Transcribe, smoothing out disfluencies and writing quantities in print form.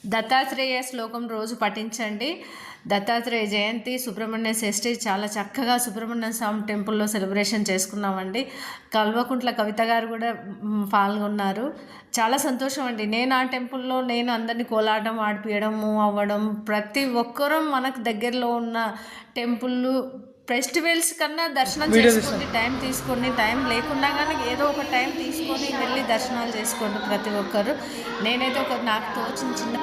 దత్తాత్రేయ శ్లోకం రోజు పఠించండి. దత్తాత్రేయ జయంతి, సుబ్రహ్మణ్య షష్ఠి చాలా చక్కగా సుబ్రహ్మణ్య స్వామి టెంపుల్లో సెలబ్రేషన్ చేసుకున్నామండి. కల్వకుంట్ల కవిత గారు కూడా పాల్గొన్నారు. చాలా సంతోషం అండి. నేను ఆ టెంపుల్లో అందరినీ కోలాటం ఆడిపియడం, మూవ్ అవ్వడం, ప్రతి ఒక్కరూ మనకు దగ్గరలో ఉన్న టెంపుల్లు ఫెస్టివల్స్ కన్నా దర్శనం చేసుకోండి. టైం తీసుకోండి. టైం లేకున్నా కానీ ఏదో ఒక టైం తీసుకొని వెళ్ళి దర్శనాలు చేసుకోండి ప్రతి ఒక్కరు. నేనైతే నాకు తోచిన చిన్న